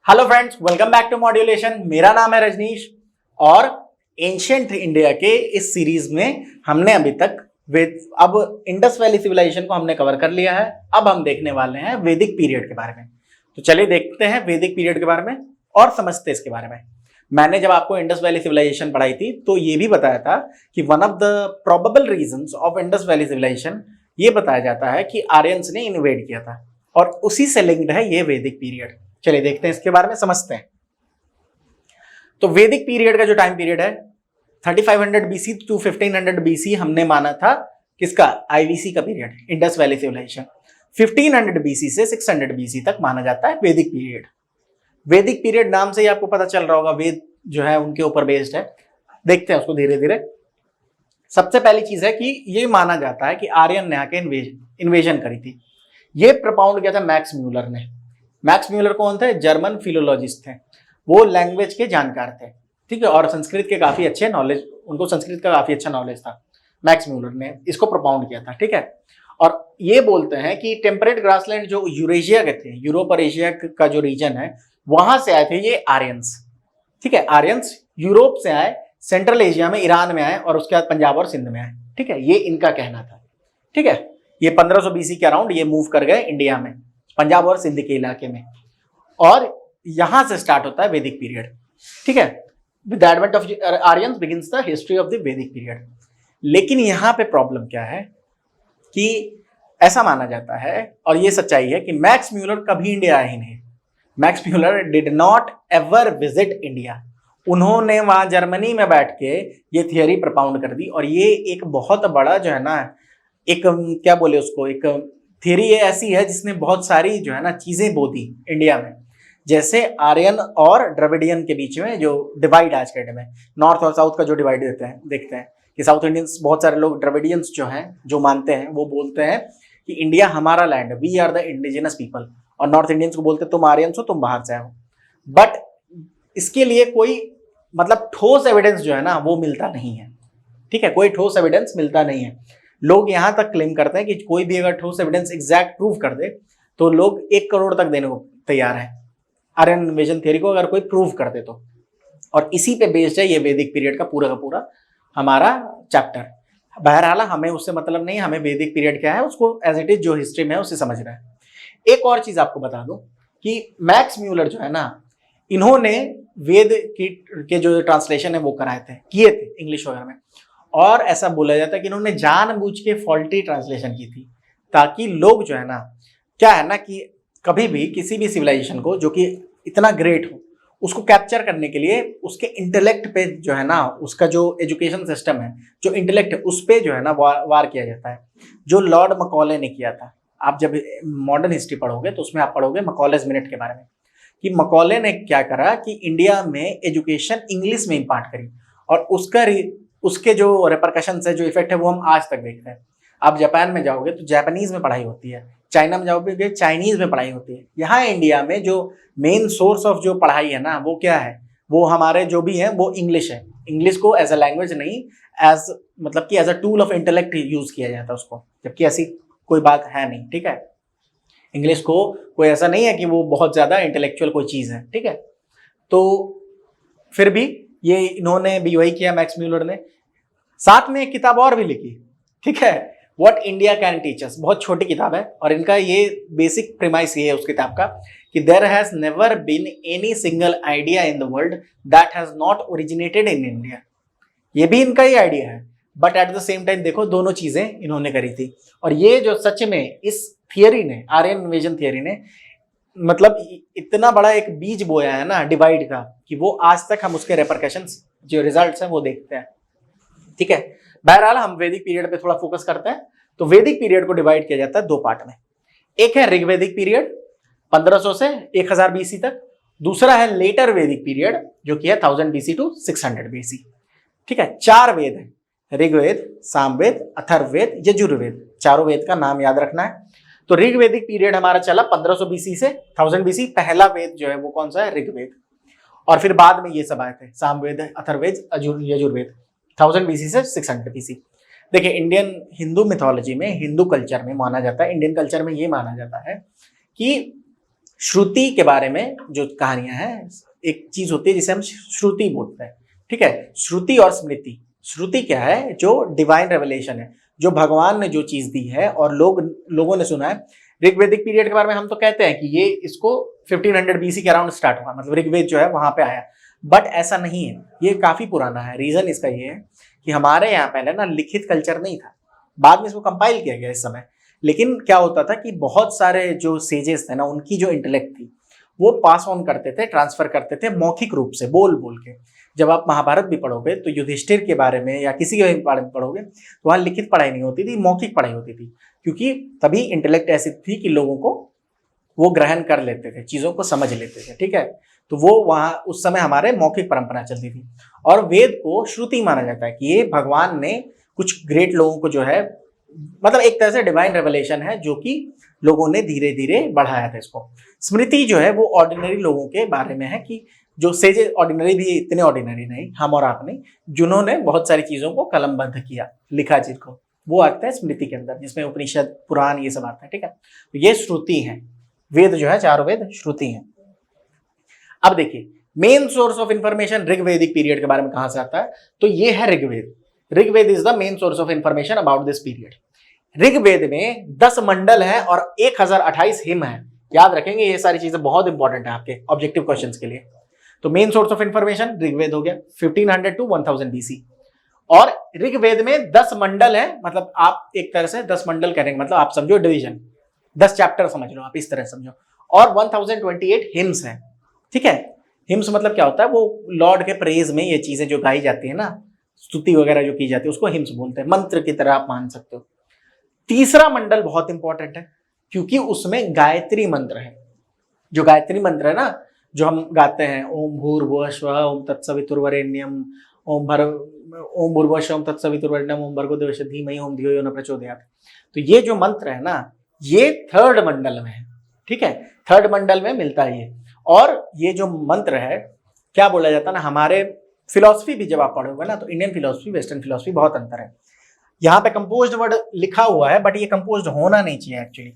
Hello friends, welcome back to modulation. मेरा नाम है रजनीश और एंशिएंट इंडिया के इस सीरीज में हमने अभी तक अब इंडस वैली सिविलाइजेशन को हमने कवर कर लिया है। अब हम देखने वाले हैं वैदिक पीरियड के बारे में। तो चलिए देखते हैं वैदिक पीरियड के बारे में और समझते हैं इसके बारे में। मैंने जब आपको इंडस वैली सिविलाइजेशन पढ़ाई थी तो ये भी बताया था कि one of the probable reasons of Indus valley civilization ये बताया जाता है कि आर्यंस ने इन्वेड किया था और उसी से लिंक्ड है ये वैदिक पीरियड। चलिए देखते हैं इसके बारे में, समझते हैं। तो वैदिक पीरियड का जो टाइम पीरियड है 3500 बीसी टू 1500 बीसी हमने माना था किसका, आईवीसी का period, Indus valley civilization. 1500 BC से 600 बीसी तक माना जाता है वैदिक पीरियड। वैदिक पीरियड नाम से ही आपको पता चल रहा होगा, वेद जो है उनके ऊपर बेस्ड है। देखते हैं उसको धीरे धीरे। सबसे पहली चीज है कि ये माना जाता है कि आर्यन ने आके इन्वेजन करी थी। ये प्रपाउंड किया था मैक्स म्यूलर ने। मैक्स म्यूलर कौन थे? जर्मन फिलोलॉजिस्ट थे। वो लैंग्वेज के जानकार थे, ठीक है, और संस्कृत के काफी अच्छे नॉलेज, उनको संस्कृत का काफी अच्छा नॉलेज था। मैक्स म्यूलर ने इसको प्रोपाउंड किया था, ठीक है। और ये बोलते हैं कि टेम्परेट ग्रासलैंड जो यूरेशिया के थे, यूरोप और एशिया का जो रीजन है, वहां से आए थे ये आर्यंस, ठीक है। आर्यंस यूरोप से आए, सेंट्रल एशिया में, ईरान में आए और उसके बाद पंजाब और सिंध में आए, ठीक है। ये इनका कहना था, ठीक है। ये 1500 बीसी के अराउंड ये मूव कर गए इंडिया में, पंजाब और सिंध के इलाके में, और यहां से स्टार्ट होता है वैदिक पीरियड, ठीक है। With the advent of Aryans begins the history of the वैदिक पीरियड। लेकिन यहां पे प्रॉब्लम क्या है कि ऐसा माना जाता है, और ये सच्चाई है, कि मैक्स म्यूलर कभी इंडिया आए ही नहीं। Max Muller did not ever visit India. उन्होंने वहां जर्मनी में बैठ के ये थियोरी प्रपाउंड कर दी, और ये एक बहुत बड़ा जो है ना, एक क्या बोले उसको, एक थियरी ये ऐसी है जिसने बहुत सारी जो है ना चीजें बो दी इंडिया में। जैसे आर्यन और द्रविडियन के बीच में जो डिवाइड आज के डेट में, नॉर्थ और साउथ का जो डिवाइड देखते हैं कि साउथ इंडियंस, बहुत सारे लोग द्रविडियंस जो हैं, जो मानते हैं, वो बोलते हैं कि इंडिया हमारा लैंड है, we are the indigenous people. और नॉर्थ इंडियंस को बोलते हैं तुम आर्यंस हो, तुम बाहर से हो। बट इसके लिए कोई मतलब ठोस एविडेंस जो है ना वो मिलता नहीं है, ठीक है। कोई ठोस एविडेंस मिलता नहीं है। लोग यहां तक क्लेम करते हैं कि कोई भी अगर ठोस एविडेंस एग्जैक्ट प्रूव कर दे तो लोग 1 करोड़ तक देने को तैयार है आर्यन इन्वेजन थ्योरी को, अगर कोई प्रूव कर दे तो। और इसी पे बेस्ड है ये वैदिक पीरियड का पूरा हमारा चैप्टर। बहरहाल हमें उससे मतलब नहीं, हमें वैदिक पीरियड क्या है उसको एज इट इज जो हिस्ट्री में है उससे समझना है। एक और चीज आपको बता दूं कि मैक्स म्यूलर जो है ना, इन्होंने वेद के जो ट्रांसलेशन है वो किए थे इंग्लिश वगैरह में। और ऐसा बोला जाता है कि इन्होंने जानबूझ के फॉल्टी ट्रांसलेशन की थी, ताकि लोग जो है ना, क्या है ना कि कभी भी किसी भी सिविलाइजेशन को जो कि इतना ग्रेट हो, उसको कैप्चर करने के लिए उसके इंटेलेक्ट पे जो है ना, उसका जो एजुकेशन सिस्टम है, जो इंटेलेक्ट है, उस पे जो है ना वार किया जाता है, जो लॉर्ड मकॉले ने किया था। आप जब मॉडर्न हिस्ट्री पढ़ोगे तो उसमें आप पढ़ोगे मकॉलेज मिनट के बारे में, कि मकॉले ने क्या करा कि इंडिया में एजुकेशन इंग्लिश में इम्पार्ट करी, और उसके जो रिपरकशंस है, जो इफेक्ट है, वो हम आज तक देखते हैं। आप जापान में जाओगे तो जापानीज में पढ़ाई होती है, चाइना में जाओगे चाइनीज में पढ़ाई होती है। यहाँ इंडिया में जो मेन सोर्स ऑफ जो पढ़ाई है ना, वो क्या है, वो हमारे जो भी है वो इंग्लिश है। इंग्लिश को एज अ लैंग्वेज नहीं, एज मतलब कि as a tool of intellect use किया जाता है उसको, जबकि ऐसी कोई बात है नहीं, ठीक है। इंग्लिश को कोई ऐसा नहीं है कि वो बहुत ज्यादा इंटेलेक्चुअल कोई चीज है, ठीक है। तो फिर भी ये इन्होंने भी वही किया मैक्स म्यूलर ने। साथ में एक किताब और भी लिखी, ठीक है, what India can teach us. बहुत छोटी किताब है, और इनका ये बेसिक प्रीमाइस ये है उस किताब का कि there has never been any single idea in the world that has not originated in India. ये भी इनका ही आइडिया है, but at the same time देखो दोनों चीजें इन्होंने करी थी। और ये जो सच में इस थियरी ने, आर्यन इन्वेजन थियरी ने, मतलब इतना बड़ा एक बीज बोया है ना डिवाइड का, कि वो आज तक हम उसके रेपरकशंस, जो रिजल्ट्स हैं, वो देखते हैं, ठीक है। बहरहाल हम वैदिक पीरियड पे थोड़ा फोकस करते हैं। तो वैदिक पीरियड को डिवाइड किया जाता है 2 पार्ट में। एक है ऋग्वैदिक पीरियड 1500 से 1000 बीसी तक। दूसरा है लेटर वैदिक पीरियड जो कि है 1000 बीसी टू 600 बीसी, ठीक है। 4 वेद है, ऋग्वेद, सामवेद, अथर्ववेद, यजुर्वेद। चारों वेद का नाम याद रखना है। तो ऋग्वैदिक पीरियड हमारा चला 1500 बीसी से 1000 बीसी। पहला वेद जो है वो कौन सा है? ऋग्वेद। और फिर बाद में ये सब आए थे, सामवेद, अथर्ववेद, यजुर्वेद, 1000 बीसी से 600 बीसी। देखिए इंडियन हिंदू मिथोलॉजी में, हिंदू कल्चर में माना जाता है, इंडियन कल्चर में ये माना जाता है कि श्रुति के बारे में जो कहानियां हैं, एक चीज होती है जिसे हम श्रुति बोलते हैं, ठीक है। श्रुति और स्मृति। श्रुति क्या है? जो डिवाइन रेवलेशन है, जो भगवान ने जो चीज दी है और लोगों ने सुना है। ऋग्वेदिक पीरियड के बारे में हम तो कहते हैं कि ये इसको 1500 बीसी के अराउंड स्टार्ट हुआ, मतलब ऋग्वेद जो है वहां पे आया, बट ऐसा नहीं है, ये काफी पुराना है। रीजन इसका ये है कि हमारे यहाँ पहले ना लिखित कल्चर नहीं था, बाद में इसको कंपाइल किया गया इस समय। लेकिन क्या होता था कि बहुत सारे जो सेजेस थे ना, उनकी जो इंटेलेक्ट थी वो पास ऑन करते थे, ट्रांसफर करते थे मौखिक रूप से, बोल बोल के। जब आप महाभारत भी पढ़ोगे तो युधिष्ठिर के बारे में या किसी के बारे में पढ़ोगे तो वहाँ लिखित पढ़ाई नहीं होती थी, मौखिक पढ़ाई होती थी, क्योंकि तभी इंटेलेक्ट ऐसी थी कि लोगों को वो ग्रहण कर लेते थे, चीजों को समझ लेते थे, ठीक है। तो वो वहाँ उस समय हमारे मौखिक परंपरा चलती थी। और वेद को श्रुति माना जाता है कि ये भगवान ने कुछ ग्रेट लोगों को जो है, मतलब एक तरह से डिवाइन रेवलेशन है जो कि लोगों ने धीरे धीरे बढ़ाया था इसको। स्मृति जो है वो ऑर्डिनरी लोगों के बारे में है, कि जो सेजे, ऑर्डिनरी भी इतने ऑर्डिनरी नहीं, हम और आप नहीं, जिन्होंने बहुत सारी चीजों को कलमबद्ध किया, लिखा जिनको, वो आता है स्मृति के अंदर, जिसमें उपनिषद, पुराण, ये सब आता है, ठीक है। तो ये श्रुति है। वेद जो है, चारों वेद श्रुति है। अब देखिए main source of information Rigvedic period के बारे में कहां से आता है, तो ये है Rigveda. Rigveda is the main source of information about this period. Rigveda में 10 मंडल है और 1028 हिम है। याद रखेंगे, ये सारी चीजें बहुत इंपॉर्टेंट है आपके ऑब्जेक्टिव क्वेश्चंस के लिए। तो main source of information Rigveda हो गया 1500 टू 1000 बीसी। और ऋग्वेद में 10 मंडल है, मतलब आप एक तरह से 10 मंडल करेंगे, मतलब आप समझो डिवीजन, 10 चैप्टर समझ लो, आप इस तरह समझो। और 1028 हिम्स है, ठीक है। हिम्स मतलब क्या होता है? वो लॉर्ड के प्रेज में ये चीजें जो गाई जाती है ना, स्तुति वगैरह जो की जाती है, उसको हिम्स बोलते हैं। मंत्र की तरह आप मान सकते हो। तीसरा मंडल बहुत इंपॉर्टेंट है, क्योंकि उसमें गायत्री मंत्र है। जो गायत्री मंत्र है ना, जो हम गाते हैं, ओम भूर्भुवः स्वः ओम तत्सवितुर्वरेण्यम ओम भूर्भुवः स्वः ओम तत्सवितुर्वरेण्यम ओम भर्गो देवस्य धीमहि ओम धियो यो न प्रचोदयात्। तो ये जो मंत्र है ना, ये 3rd मंडल में है, ठीक है। 3rd मंडल में मिलता है ये। और ये जो मंत्र है, क्या बोला जाता है ना, हमारे फिलॉसफी भी जब आप पढ़ोगे ना, तो इंडियन फिलॉसफी, वेस्टर्न फिलॉसफी, बहुत अंतर है। यहाँ पे कंपोज्ड वर्ड लिखा हुआ है, बट ये कंपोज्ड होना नहीं चाहिए एक्चुअली,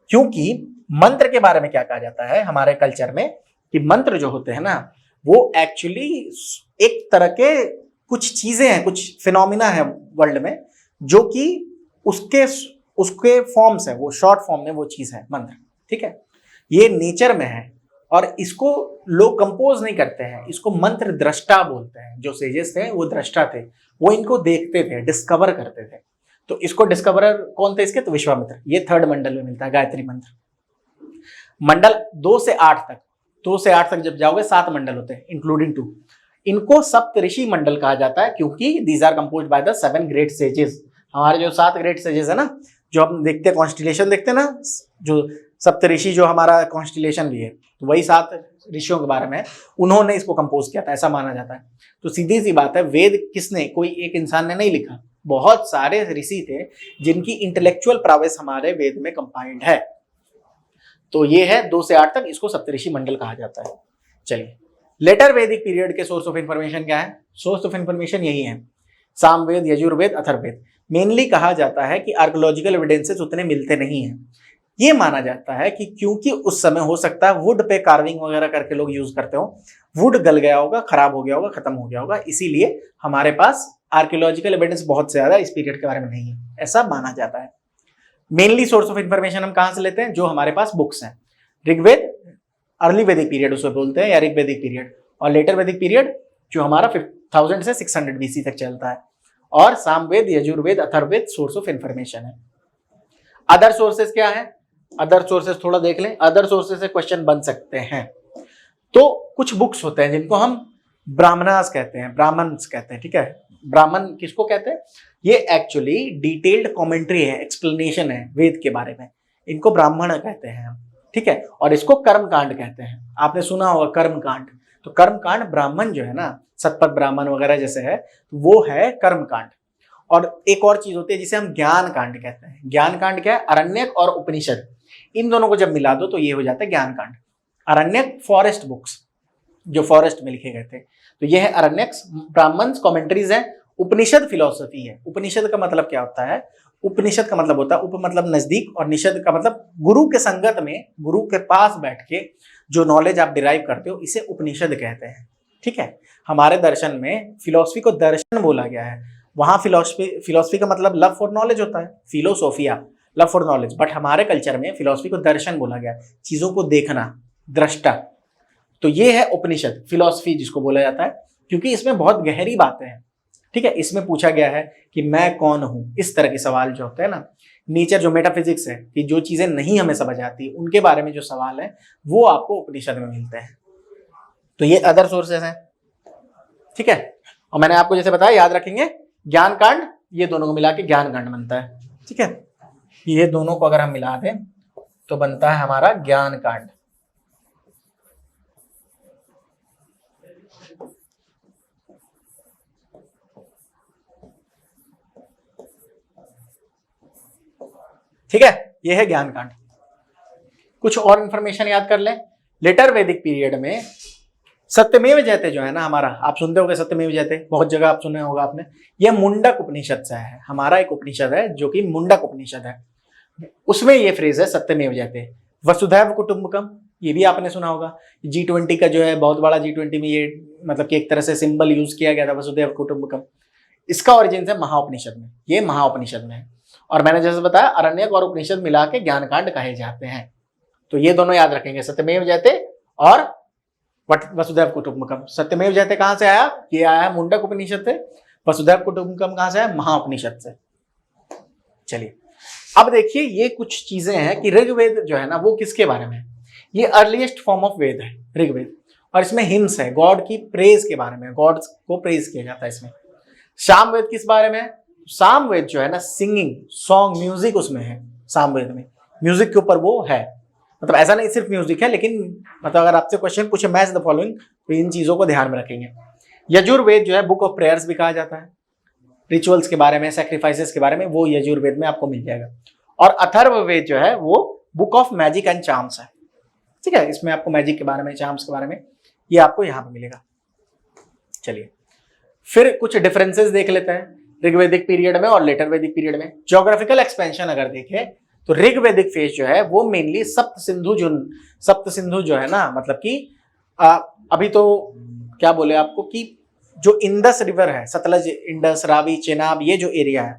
क्योंकि मंत्र के बारे में क्या कहा जाता है हमारे कल्चर में, कि मंत्र जो होते हैं ना, वो एक्चुअली एक तरह के कुछ चीजें हैं, कुछ फिनोमिना है वर्ल्ड में, जो कि उसके फॉर्म्स है, वो शॉर्ट फॉर्म में वो चीज है मंत्र, ठीक है। ये नेचर में है और इसको लोग कंपोज नहीं करते हैं, इसको मंत्र दृष्टा बोलते हैं। जो सेजेस थे वो दृष्टा थे, वो इनको देखते थे, डिस्कवर करते थे। तो इसको डिस्कवरर कौन थे इसके? तो विश्वामित्र। ये 3rd मंडल में मिलता है गायत्री मंत्र। मंडल 2 से 8 तक, 2 से 8 तक जब जाओगे 7 मंडल होते हैं इंक्लूडिंग 2। इनको सप्तऋषि मंडल कहा जाता है, क्योंकि these are composed by the 7 great sages. हमारे जो 7 ग्रेट सेजेस है ना, जो हम देखते हैं कॉन्स्टिलेशन देखते हैं ना, जो सप्तऋषि जो हमारा कॉन्स्टिलेशन भी है, तो वही 7 ऋषियों के बारे में उन्होंने इसको कंपोज किया था, ऐसा माना जाता है। तो सीधी सी बात है, वेद किसने, कोई एक इंसान ने नहीं लिखा, बहुत सारे ऋषि थे जिनकी इंटेलेक्चुअल प्रावेस हमारे वेद में कंपाइंड है। तो ये है 2 से 8 तक, इसको सप्तऋषि मंडल कहा जाता है। चलिए, लेटर वैदिक पीरियड के सोर्स ऑफ इंफॉर्मेशन क्या है? सोर्स ऑफ इंफॉर्मेशन यही है, सामवेद, यजुर्वेद, अथर्ववेद। मेनली कहा जाता है कि आर्कोलॉजिकल एविडेंसेस उतने मिलते नहीं हैं। ये माना जाता है कि क्योंकि उस समय हो सकता है वुड पे कार्विंग वगैरह करके लोग यूज करते हो, वुड गल गया होगा, खराब हो गया होगा, खत्म हो गया होगा, इसीलिए हमारे पास आर्कियोलॉजिकल एविडेंस बहुत ज्यादा इस पीरियड के बारे में नहीं है, ऐसा माना जाता है। मेनली सोर्स ऑफ इंफॉर्मेशन हम कहां से लेते हैं? जो हमारे पास बुक्स हैं। ऋग्वेद अर्ली वैदिक पीरियड उसको बोलते हैं, या ऋग वैदिक पीरियड, और लेटर वैदिक पीरियड जो हमारा 1000 से 600 बीसी तक चलता है। और Samaveda, Yajurveda, Atharvaveda source of information है। अदर सोर्सेस क्या है? अदर सोर्सेस थोड़ा देख लें। अदर सोर्सेस से क्वेश्चन बन सकते हैं। तो कुछ बुक्स होते हैं जिनको हम ब्राह्मणास कहते हैं, ब्राह्मण्स कहते हैं, ठीक है। ब्राह्मण किसको कहते हैं? ये एक्चुअली डिटेल्ड कमेंट्री है, एक्सप्लेनेशन है वेद के बारे में, इनको ब्राह्मण कहते हैं, ठीक है। और इसको कर्मकांड कहते हैं, आपने सुना होगा कर्मकांड। तो कर्मकांड ब्राह्मण जो है ना, सतपथ ब्राह्मण वगैरह जैसे है, वो है कर्मकांड। और एक और चीज होती है जिसे हम ज्ञान कांड कहते हैं। ज्ञान कांड क्या है? अरण्यक और उपनिषद, इन दोनों को जब मिला दो तो ये हो जाता है ज्ञान कांड। अरण्यक फॉरेस्ट बुक्स जो फॉरेस्ट में लिखे गए थे, तो ये है अरण्यक। ब्राह्मण कमेंट्रीज है। उपनिषद फिलॉसफी है। उपनिषद का मतलब क्या होता है? उपनिषद का मतलब होता है, उप मतलब नजदीक और निषद का मतलब गुरु के संगत में, गुरु के पास बैठ के जो नॉलेज आप डिराइव करते हो, इसे उपनिषद कहते हैं। ठीक है, हमारे दर्शन में फिलॉसफी को दर्शन बोला गया है। वहां फिलॉसफी का मतलब लव फॉर नॉलेज होता है, फिलोसोफिया, लव फॉर नॉलेज। बट हमारे कल्चर में फिलॉसफी को दर्शन बोला गया है, चीजों को देखना, दृष्टा। तो ये है उपनिषद, फिलॉसफी जिसको बोला जाता है, क्योंकि इसमें बहुत गहरी बातें हैं। ठीक है, इसमें पूछा गया है कि मैं कौन हूं, इस तरह के सवाल जो होते हैं ना। नेचर जो मेटाफिजिक्स है, कि जो चीजें नहीं हमें समझ आती, उनके बारे में जो सवाल है वो आपको उपनिषद में मिलते हैं। तो ये अदर सोर्सेस हैं। ठीक है, और मैंने आपको जैसे बताया, याद रखेंगे ज्ञान कांड, ये दोनों को मिला के ज्ञान कांड बनता है। ठीक है, ये दोनों को अगर हम मिला दें तो बनता है हमारा ज्ञान कांड। ठीक है, ये है ज्ञान कांड। कुछ और इंफॉर्मेशन याद कर लें। लेटर वैदिक पीरियड में सत्यमेव जयते जो है ना हमारा, आप सुनते होंगे सत्यमेव जयते, बहुत जगह आप सुने होगा आपने। यह मुंडक उपनिषद से है, हमारा एक उपनिषद है जो कि मुंडक उपनिषद है। उसमें ये फ्रेज है सत्यमेव जयते। वसुधैव कुटुंबकम, ये भी आपने सुना होगा। G20 का जो है, बहुत बड़ा G20 में ये मतलब कि एक तरह से सिंबल यूज किया गया था, वसुधैव कुटुंबकम। इसका ओरिजिन है महाउपनिषद में, ये महाउपनिषद में है। और मैंने जैसे बताया, अरण्यक और उपनिषद मिला के ज्ञान कांड कहे जाते हैं। तो ये दोनों याद रखेंगे, सत्यमेव जयते और वसुधैव कुटुंबकम। सत्यमेव जयते कहां से आया? ये आया है मुंडक उपनिषद से। वसुधैव कुटुंबकम कहां से आया? महाउपनिषद से। चलिए, अब देखिए ये कुछ चीजें हैं कि ऋग्वेद जो है ना वो किसके बारे में है। ये अर्लीस्ट फॉर्म ऑफ वेद है ऋग्वेद, और इसमें हिम्स है, गॉड की प्रेज के बारे में, गॉड को प्रेज किया जाता है इसमें। सामवेद किस बारे में है? सामवेद जो है ना सिंगिंग, सॉन्ग, म्यूजिक उसमें है। सामवेद में म्यूजिक के ऊपर वो है, मतलब ऐसा नहीं सिर्फ म्यूजिक है, लेकिन मतलब अगर आपसे क्वेश्चन पूछे मैच द फॉलोइंग, तो इन चीजों को ध्यान में रखेंगे। यजुर्वेद जो है बुक ऑफ प्रेयर्स भी कहा जाता है, रिचुअल्स के बारे में, सैक्रिफाइसेस के बारे में, वो यजुर्वेद में आपको मिल जाएगा। और अथर्ववेद जो है वो book of magic and charms है। ठीक है, इसमें आपको मैजिक के बारे में, चार्म्स के बारे में, ये आपको यहाँ पे मिलेगा। चलिए, फिर कुछ डिफरेंसेस देख लेते हैं ऋग्वेदिक पीरियड में और लेटर वैदिक पीरियड में। ज्योग्राफिकल एक्सपेंशन अगर देखें तो ऋग्वेदिक फेज जो है वो मेनली सप्त सिंधु जो है ना, मतलब कि अभी तो क्या बोले आपको कि जो इंडस रिवर है, सतलज, इंडस, रावी, चेनाब, ये जो एरिया है,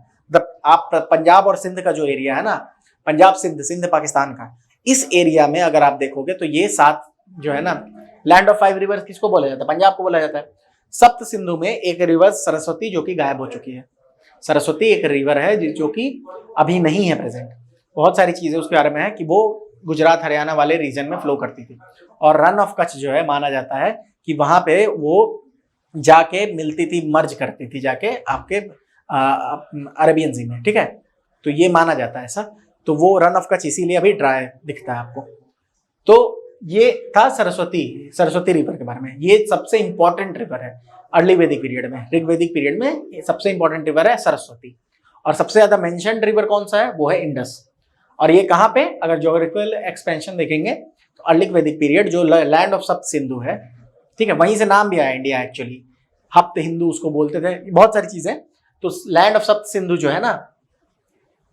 आप पंजाब और सिंध का जो एरिया है ना, पंजाब सिंध पाकिस्तान का, इस एरिया में अगर आप देखोगे तो ये 7 जो है ना, लैंड ऑफ 5 रिवर्स किसको बोला जाता है? पंजाब को बोला जाता है। सप्त सिंधु में एक रिवर सरस्वती जो कि गायब हो चुकी है। सरस्वती एक रिवर है जो कि अभी नहीं है प्रेजेंट। बहुत सारी चीजें उसके बारे में है कि वो गुजरात हरियाणा वाले रीजन में फ्लो करती थी। और रन ऑफ कच्छ जो है माना जाता है कि वहां पे वो जाके मिलती थी, मर्ज करती थी जाके आपके अरेबियन सी में। ठीक है, तो ये माना जाता है ऐसा। तो वो रन ऑफ कच्छ इसीलिए अभी ड्राई दिखता है आपको। तो ये था सरस्वती रिवर के बारे में। ये सबसे इंपॉर्टेंट रिवर है अर्ली वैदिक पीरियड में। ऋग्वेदिक पीरियड में सबसे इंपॉर्टेंट रिवर है सरस्वती। और सबसे ज्यादा मेंशन्ड रिवर कौन सा है? वो है इंडस। और ये कहाँ पे, अगर ज्योग्राफिकल एक्सपेंशन देखेंगे तो अर्ली वैदिक पीरियड जो लैंड ऑफ सप्त सिंधु है, ठीक है, वहीं से नाम भी आया इंडिया एक्चुअली। हप्त हिंदू उसको बोलते थे, बहुत सारी चीजें। तो लैंड ऑफ सप्त सिंधु जो है ना,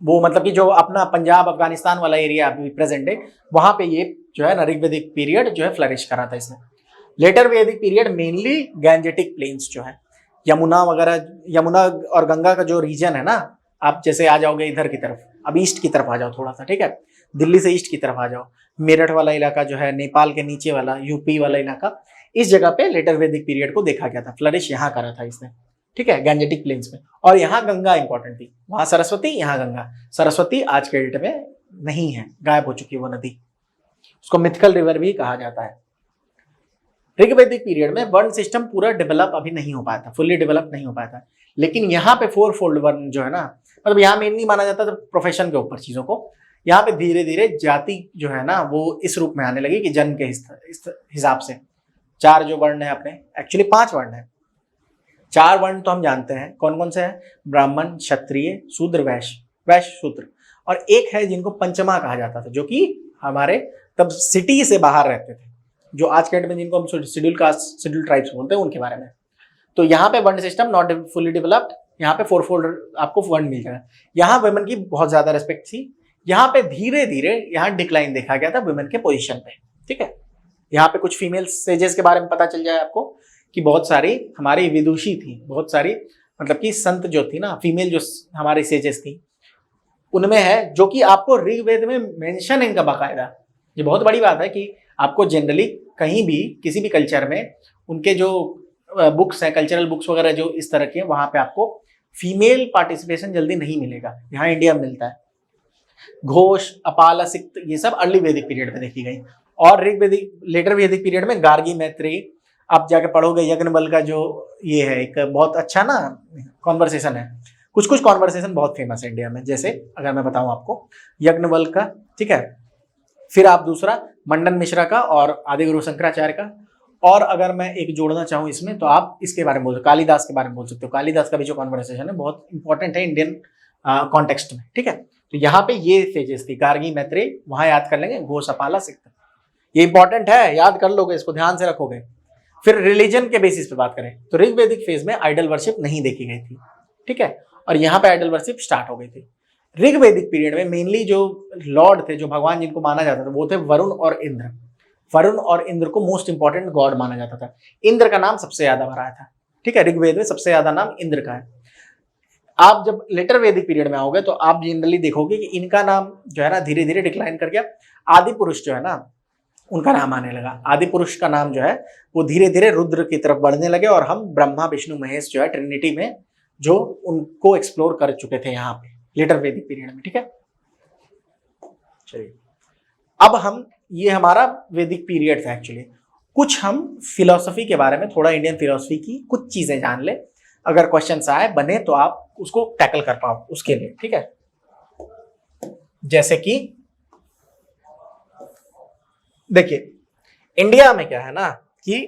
वो मतलब कि जो अपना पंजाब अफगानिस्तान वाला एरिया अभी प्रेजेंट है, वहां पे ये जो है ना ऋग्वेदिक पीरियड जो है फ्लरिश करा था इसने। लेटर वैदिक पीरियड मेनली गैंजेटिक प्लेन्स जो है, यमुना वगैरह, यमुना और गंगा का जो रीजन है ना, आप जैसे आ जाओगे इधर की तरफ, अब ईस्ट की तरफ आ जाओ थोड़ा सा, ठीक है, दिल्ली से ईस्ट की तरफ आ जाओ, मेरठ वाला इलाका जो है, नेपाल के नीचे वाला, यूपी वाला इलाका, इस जगह पे लेटर वैदिक पीरियड को देखा गया था। फ्लरिश यहाँ करा था इसने, ठीक है, गैंजेटिक प्लेन्स में। और यहाँ गंगा इंपॉर्टेंट थी, वहां सरस्वती, यहाँ गंगा। सरस्वती आज के डेट में नहीं है, गायब हो चुकी है वो नदी, उसको मिथिकल रिवर भी कहा जाता है। ऋग्वेदिक पीरियड में वर्ण सिस्टम पूरा डेवलप अभी नहीं हो पाया था, फुल्ली डेवलप नहीं हो पाया था। लेकिन यहाँ पे 4 फोल्ड वर्ण जो है ना, मतलब यहाँ मेनली माना जाता था प्रोफेशन के ऊपर चीजों को। यहाँ पे धीरे धीरे जाति जो है ना वो इस रूप में आने लगी कि जन्म के हिसाब से 4 जो वर्ण है अपने, एक्चुअली 5 वर्ण है। 4 वर्ण तो हम जानते हैं कौन कौन से हैं, ब्राह्मण, क्षत्रिय, शूद्र, वैश्य, शूद्र। और एक है जिनको पंचमा कहा जाता था, जो कि हमारे तब सिटी से बाहर रहते थे, जो आज के डेट में जिनको हम शेड्यूल कास्ट, शेड्यूल ट्राइब्स बोलते हैं, उनके बारे में। तो यहाँ पे वर्ण सिस्टम नॉट फुली डेवलप्ड, यहाँ पे 4-4 आपको वन मिल जाएगा। यहाँ वुमेन की बहुत ज्यादा रेस्पेक्ट थी, यहाँ पे धीरे धीरे यहाँ डिक्लाइन देखा गया था वुमेन के पोजीशन पे। ठीक है, यहाँ पे कुछ फीमेल सेजेस के बारे में पता चल जाए आपको कि बहुत सारी हमारी विदुषी थी, बहुत सारी मतलब कि संत जो थी ना, फीमेल जो हमारी सेजेस थी, उनमें है जो कि आपको ऋग्वेद में मेंशन है इनका बाकायदा। ये बहुत बड़ी बात है कि आपको जनरली कहीं भी किसी भी कल्चर में उनके जो बुक्स हैं, कल्चरल बुक्स वगैरह जो इस तरह के, वहां पे आपको फीमेल पार्टिसिपेशन जल्दी नहीं मिलेगा। यहाँ इंडिया में मिलता है। घोष, अपाला, सिक्त, ये सब अर्ली वैदिक पीरियड में देखी गई। और ऋग्वेदिक लेटर वैदिक पीरियड में गार्गी, मैत्रेयी, आप जाके पढ़ोगे यज्ञवल्क्य का जो ये है एक बहुत अच्छा ना कॉन्वर्सेशन है। कुछ कुछ कॉन्वर्सेशन बहुत फेमस है इंडिया में, जैसे अगर मैं बताऊं आपको यज्ञवल्क्य का, ठीक है, फिर आप दूसरा मंडन मिश्रा का और आदिगुरु शंकराचार्य का, और अगर मैं एक जोड़ना चाहूँ इसमें तो आप इसके बारे में बोल सकते हो, कालिदास के बारे में बोल सकते हो। कालिदास का भी जो कॉन्वर्सेशन है बहुत इंपॉर्टेंट है इंडियन कॉन्टेक्स्ट में। ठीक है, तो यहाँ पे ये स्टेजेस थी, गार्गी, मैत्रेयी, वहां याद कर लेंगे, घोष, अपाला, सिक्त, ये इंपॉर्टेंट है, याद कर लोगे, इसको ध्यान से रखोगे। फिर रिलीजन के बेसिस पे बात करें तो ऋग्वेदिक फेज में आइडल वर्शिप नहीं देखी गई थी। ठीक है, और यहाँ पे आइडल वर्शिप स्टार्ट हो गई थी। ऋग्वेदिक पीरियड में मेनली जो लॉर्ड थे, जो भगवान जिनको माना जाता था, वो थे वरुण और इंद्र। वरुण और इंद्र को मोस्ट इंपॉर्टेंट गॉड माना जाता था। इंद्र का नाम सबसे ज्यादा भरा था। ठीक है, ऋग्वेद में सबसे ज्यादा नाम इंद्र का है। आप जब लेटर वैदिक पीरियड में आओगे तो आप जनरली देखोगे कि इनका नाम जो है ना धीरे धीरे डिक्लाइन कर गया। आदि पुरुष जो है ना उनका नाम आने लगा। आदि पुरुष का नाम जो है वो धीरे धीरे रुद्र की तरफ बढ़ने लगे, और हम ब्रह्मा, विष्णु, महेश जो है ट्रिनिटी में जो उनको एक्सप्लोर कर चुके थे यहाँ पे लेटर वैदिक पीरियड में। ठीक है, चलिए अब हम, ये हमारा वैदिक पीरियड था एक्चुअली। कुछ हम फिलॉसफी के बारे में, थोड़ा इंडियन फिलॉसफी की कुछ चीजें जान ले, अगर क्वेश्चन आए बने तो आप उसको टैकल कर पाओ उसके लिए। ठीक है, जैसे कि देखिए इंडिया में क्या है ना कि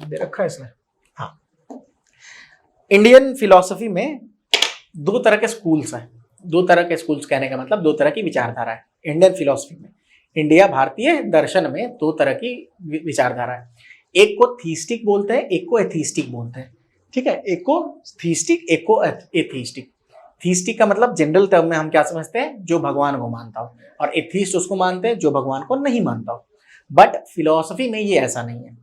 दे रखा है इसने, हाँ, इंडियन फिलॉसफी में दो तरह के स्कूल्स हैं। दो तरह के स्कूल्स कहने का मतलब दो तरह की विचारधारा है इंडियन फिलॉसफी में। इंडिया भारतीय दर्शन में दो तरह की विचारधारा है। एक को थीस्टिक बोलते हैं, एक को एथीस्टिक बोलते हैं। ठीक है, एक को थीस्टिक, एक को एथीस्टिक। थीस्टिक का मतलब जनरल टर्म में हम क्या समझते हैं, जो भगवान को मानता हो, और एथीस्ट उसको मानते हैं जो भगवान को नहीं मानता हो। बट फिलॉसफी में ये ऐसा नहीं है।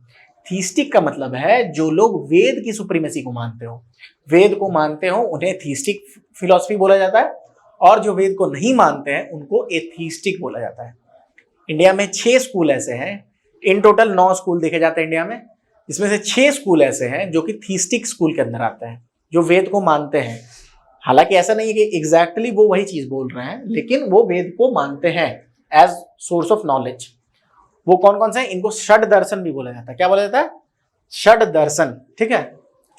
थीस्टिक का मतलब है जो लोग वेद की सुप्रीमेसी को मानते हो, वेद को मानते हो, उन्हें थीस्टिक फिलॉसफी बोला जाता है, और जो वेद को नहीं मानते हैं उनको एथीस्टिक बोला जाता है। इंडिया में 6 स्कूल ऐसे हैं, इन टोटल 9 स्कूल देखे जाते हैं इंडिया में, इसमें से 6 स्कूल ऐसे हैं जो कि थीस्टिक स्कूल के अंदर आते हैं, जो वेद को मानते हैं। हालांकि ऐसा नहीं है कि एग्जैक्टली वो वही चीज बोल रहे हैं, लेकिन वो वेद को मानते हैं एज सोर्स ऑफ नॉलेज। वो कौन कौन से हैं, इनको षड दर्शन भी बोला जाता है। क्या बोला जाता है, षड दर्शन। ठीक है,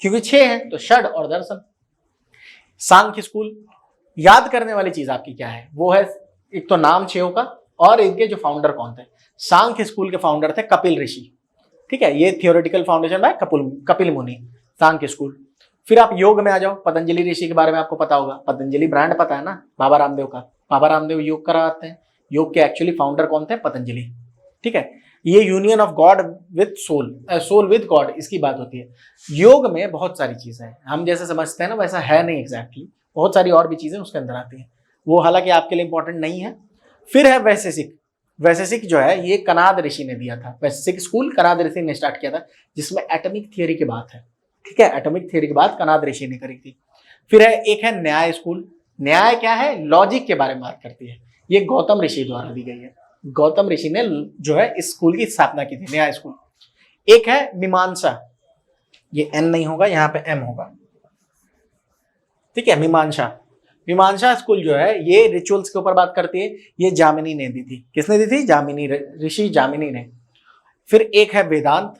क्योंकि 6 हैं तो षड और दर्शन। सांख्य स्कूल, याद करने वाली चीज आपकी क्या है, वो है एक तो नाम 6 का, और इनके जो फाउंडर कौन थे। सांख्य स्कूल के फाउंडर थे कपिल ऋषि। ठीक है, ये थियोरेटिकल फाउंडेशन बाय कपिल मुनि, सांख्य स्कूल। फिर आप योग में आ जाओ, पतंजलि ऋषि के बारे में आपको पता होगा, पतंजलि ब्रांड पता है ना बाबा रामदेव का। बाबा रामदेव योग कराते हैं, योग के एक्चुअली फाउंडर कौन थे, पतंजलि। ठीक है, ये union of god with soul, soul with god, इसकी बात होती है। योग में बहुत सारी चीजें हैं, हम जैसे समझते हैं ना वैसा है नहीं एग्जैक्टली, बहुत सारी और भी चीजें उसके अंदर आती हैं, वो हालांकि आपके लिए इंपॉर्टेंट नहीं है। फिर है वैशेषिक। वैशेषिक जो है ये कनाद ऋषि ने दिया था, वैशेषिक स्कूल कनाद ऋषि ने स्टार्ट किया था, जिसमें एटॉमिक थियरी की बात है। ठीक है, एटॉमिक थियरी की बात कनाद ऋषि ने करी थी। फिर है एक है न्याय स्कूल। न्याय क्या है, लॉजिक के बारे में बात करती है, ये गौतम ऋषि द्वारा दी गई है। गौतम ऋषि ने जो है इस स्कूल की स्थापना की थी, न्याय स्कूल। एक है मीमांसा, ये एन नहीं होगा, यहाँ पे एम होगा। ठीक है, मीमांसा। मीमांसा स्कूल जो है ये रिचुअल्स के ऊपर बात करती है, ये जामिनी ने दी थी। किसने दी थी, जामिनी, ऋषि जामिनी ने। फिर एक है वेदांत।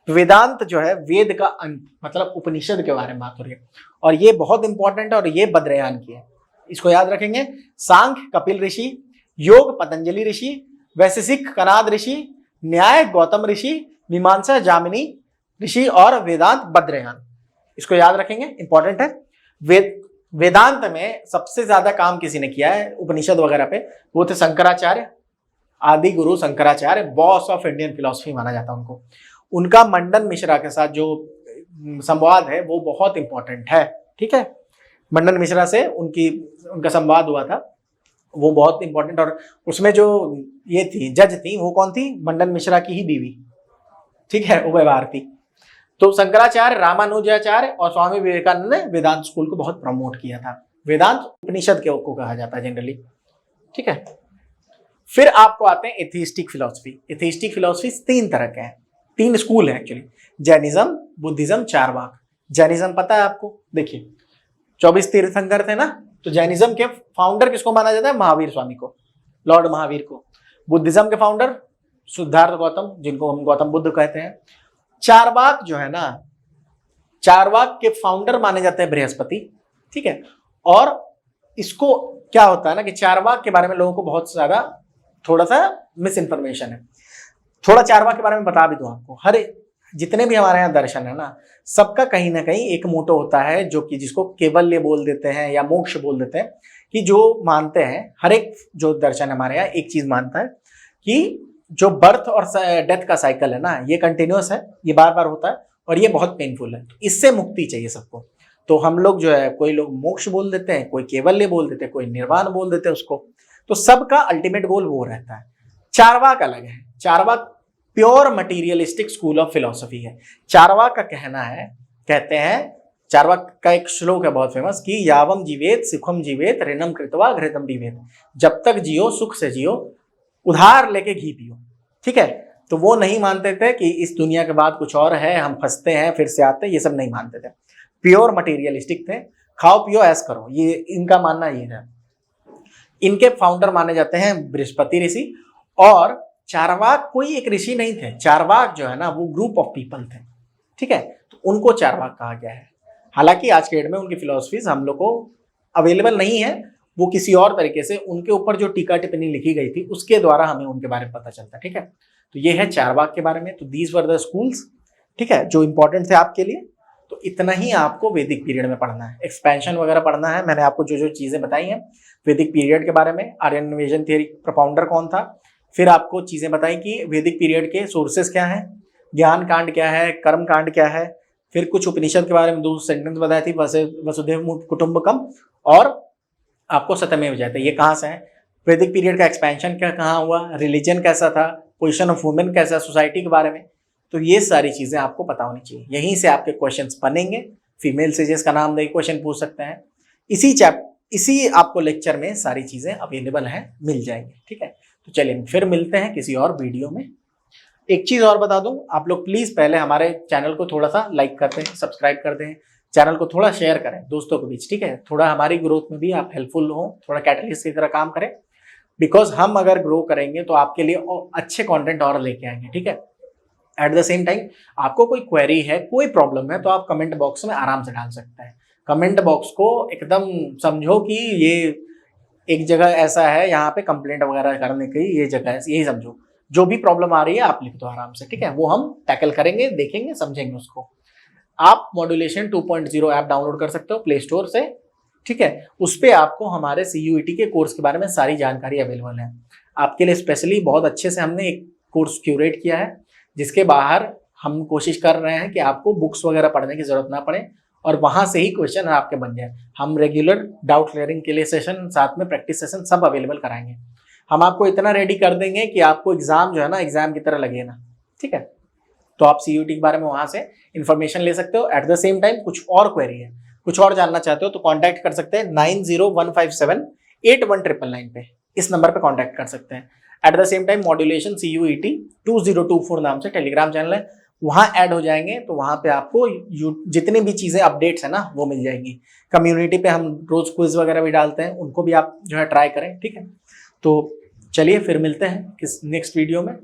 वेदांत जो है वेद का अंत, मतलब उपनिषद के बारे में बात हो रही है, और ये बहुत इंपॉर्टेंट है, और ये बद्रयान की है, इसको याद रखेंगे। सांख्य कपिल ऋषि, योग पतंजलि ऋषि, वैशेषिक कनाद ऋषि, न्याय गौतम ऋषि, मीमांसा जामिनी ऋषि, और वेदांत बद्रयान, इसको याद रखेंगे, इंपॉर्टेंट है। वेदांत में सबसे ज्यादा काम किसी ने किया है उपनिषद वगैरह पे, वो थे शंकराचार्य, आदि गुरु Shankaracharya, boss of Indian philosophy माना जाता है उनको। उनका मंडन मिश्रा के साथ जो संवाद है वो बहुत इंपॉर्टेंट है, ठीक है। मंडन मिश्रा से उनका संवाद हुआ था, वो बहुत इंपॉर्टेंट। और उसमें जो ये थी जज थी, वो कौन थी? मंडन मिश्रा की ही बीवी, ठीक है, उभय भारती। तो शंकराचार्य, रामानुजाचार्य और स्वामी विवेकानंद ने वेदांत स्कूल को बहुत प्रमोट किया था। वेदांत उपनिषद के को कहा जाता है जनरली, ठीक है। फिर आपको आते हैं एथीस्टिक फिलोसफी। एथीस्टिक फिलोसफी 3 तरह के हैं, 3 स्कूल है actually, Jainism, Buddhism, Charvaka. Jainism पता है आपको? देखिए 24 तीर्थंकर थे ना, तो जैनिज्म के फाउंडर किसको माना जाता है? महावीर स्वामी को, लॉर्ड महावीर को। बुद्धिज्म के फाउंडर सिद्धार्थ गौतम, जिनको हम गौतम बुद्ध कहते हैं। चारवाक जो है ना, चारवाक के फाउंडर माने जाते हैं बृहस्पति, ठीक है। और इसको क्या होता है ना कि चारवाक के बारे में लोगों को बहुत ज्यादा थोड़ा सा मिस इन्फॉर्मेशन है। थोड़ा चारवाक के बारे में बता भी दूं आपको, हर जितने भी हमारे यहाँ दर्शन है ना, सबका कहीं ना कहीं एक मोटो होता है, जो कि जिसको केवल्य बोल देते हैं या मोक्ष बोल देते हैं, कि जो मानते हैं, हर एक जो दर्शन हमारे यहाँ एक चीज मानता है कि जो बर्थ और डेथ का साइकिल है ना, ये कंटिन्यूअस है, ये बार बार होता है और ये बहुत पेनफुल है, तो इससे मुक्ति चाहिए सबको। तो हम लोग जो है, कोई लोग मोक्ष बोल देते हैं, कोई केवल्य बोल देते हैं, कोई निर्वाण बोल देते हैं उसको, तो सबका अल्टीमेट गोल वो रहता है। चारवाक अलग है। Charvaka pure materialistic school of philosophy है। चारवाक का कहना है, कहते हैं, चारवाक का एक श्लोक है बहुत फेमस कि यावम जीवेत सुखम जीवेत ऋणम कृत्वा घृतम पीवेत। जब तक जियो सुख से जियो, उधार लेके घी पियो, ठीक है। तो वो नहीं मानते थे कि इस दुनिया के बाद कुछ और है, हम फंसते हैं फिर से आते हैं, ये सब नहीं मानते थे। प्योर मटीरियलिस्टिक थे, खाओ पियो ऐश करो, ये इनका मानना ये है। इनके फाउंडर माने जाते हैं बृहस्पति ऋषि। और चारवाक कोई एक ऋषि नहीं थे, चारवाक जो है ना वो ग्रुप ऑफ पीपल थे, ठीक है। तो उनको चारवाक कहा गया है। हालांकि आज के डेट में उनकी फिलोसफीज हम लोग को अवेलेबल नहीं है, वो किसी और तरीके से उनके ऊपर जो टीका टिप्पणी लिखी गई थी उसके द्वारा हमें उनके बारे में पता चलता है, ठीक है। तो ये है चारवाक के बारे में। तो दीज वर द स्कूल्स, ठीक है, जो इंपॉर्टेंट थे आपके लिए। तो इतना ही आपको वैदिक पीरियड में पढ़ना है, एक्सपेंशन वगैरह पढ़ना है। मैंने आपको जो जो चीजें बताई हैं वैदिक पीरियड के बारे में, आर्यन इन्वेजन थ्योरी प्रोपाउंडर कौन था, फिर आपको चीजें बताई कि वैदिक पीरियड के सोर्सेस क्या हैं, ज्ञान कांड क्या है, कर्म कांड क्या है, फिर कुछ उपनिषद के बारे में 2 सेंटेंस बताई थी, वसुधैव कुटुंबकम और आपको सत्यमेव जयते, ये कहाँ से है। वैदिक पीरियड का एक्सपेंशन क्या कहाँ हुआ, रिलीजन कैसा था, पोजिशन ऑफ वुमेन कैसा, सोसाइटी के बारे में। तो ये सारी चीजें आपको पता होनी चाहिए। यहीं से आपके क्वेश्चंस बनेंगे। फीमेल सेजेस का नाम देकर क्वेश्चन पूछ सकते हैं। इसी आपको लेक्चर में सारी चीजें अवेलेबल हैं, मिल जाएंगी, ठीक है। तो चलिए फिर मिलते हैं किसी और वीडियो में। एक चीज और बता दूं, आप लोग प्लीज पहले हमारे चैनल को थोड़ा सा लाइक कर दें, सब्सक्राइब कर दें, चैनल को थोड़ा शेयर करें दोस्तों के बीच, ठीक है। थोड़ा हमारी ग्रोथ में भी आप हेल्पफुल हो, थोड़ा कैटलिस्ट की तरह काम करें, बिकॉज हम अगर ग्रो करेंगे तो आपके लिए अच्छे कंटेंट और लेके आएंगे, ठीक है। एट द सेम टाइम आपको कोई क्वेरी है, कोई प्रॉब्लम है, तो आप कमेंट बॉक्स में आराम से डाल सकते हैं। कमेंट बॉक्स को एकदम समझो कि ये एक जगह ऐसा है, यहाँ पे कंप्लेंट वगैरह करने की ये जगह है, यही समझो। जो भी प्रॉब्लम आ रही है आप लिख दो आराम से, ठीक है। वो हम टैकल करेंगे, देखेंगे, समझेंगे उसको। आप मॉड्यूलेशन 2.0 ऐप डाउनलोड कर सकते हो प्ले स्टोर से, ठीक है। उस पर आपको हमारे CUET के कोर्स के बारे में सारी जानकारी अवेलेबल है। आपके लिए स्पेशली बहुत अच्छे से हमने एक कोर्स क्यूरेट किया है, जिसके बाहर हम कोशिश कर रहे हैं कि आपको बुक्स वगैरह पढ़ने की जरूरत ना पड़े और वहां से ही क्वेश्चन आपके बन जाए। हम रेगुलर डाउट क्लियरिंग के लिए सेशन, साथ में प्रैक्टिस सेशन सब अवेलेबल कराएंगे। हम आपको इतना रेडी कर देंगे कि आपको एग्जाम जो है ना, एग्जाम की तरह लगे ना, ठीक है। तो आप CUET के बारे में वहां से इंफॉर्मेशन ले सकते हो। एट द सेम टाइम कुछ और क्वेरी है, कुछ और जानना चाहते हो तो कांटेक्ट कर सकते हैं 9015781999 पे, इस नंबर पे कांटेक्ट कर सकते हैं। Eight the same time modulation CUET 2024 नाम से टेलीग्राम चैनल है, वहां ऐड हो जाएंगे तो वहां पे आपको जितनी भी चीजें अपडेट्स है ना वो मिल जाएंगी। कम्युनिटी पे हम रोज क्विज वगैरह भी डालते हैं, उनको भी आप जो है ट्राई करें, ठीक है। तो चलिए फिर मिलते हैं किस नेक्स्ट वीडियो में।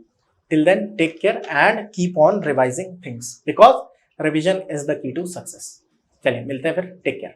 Till then take care and keep on revising things, because revision is the key to success. चलिए मिलते हैं फिर, टेक केयर।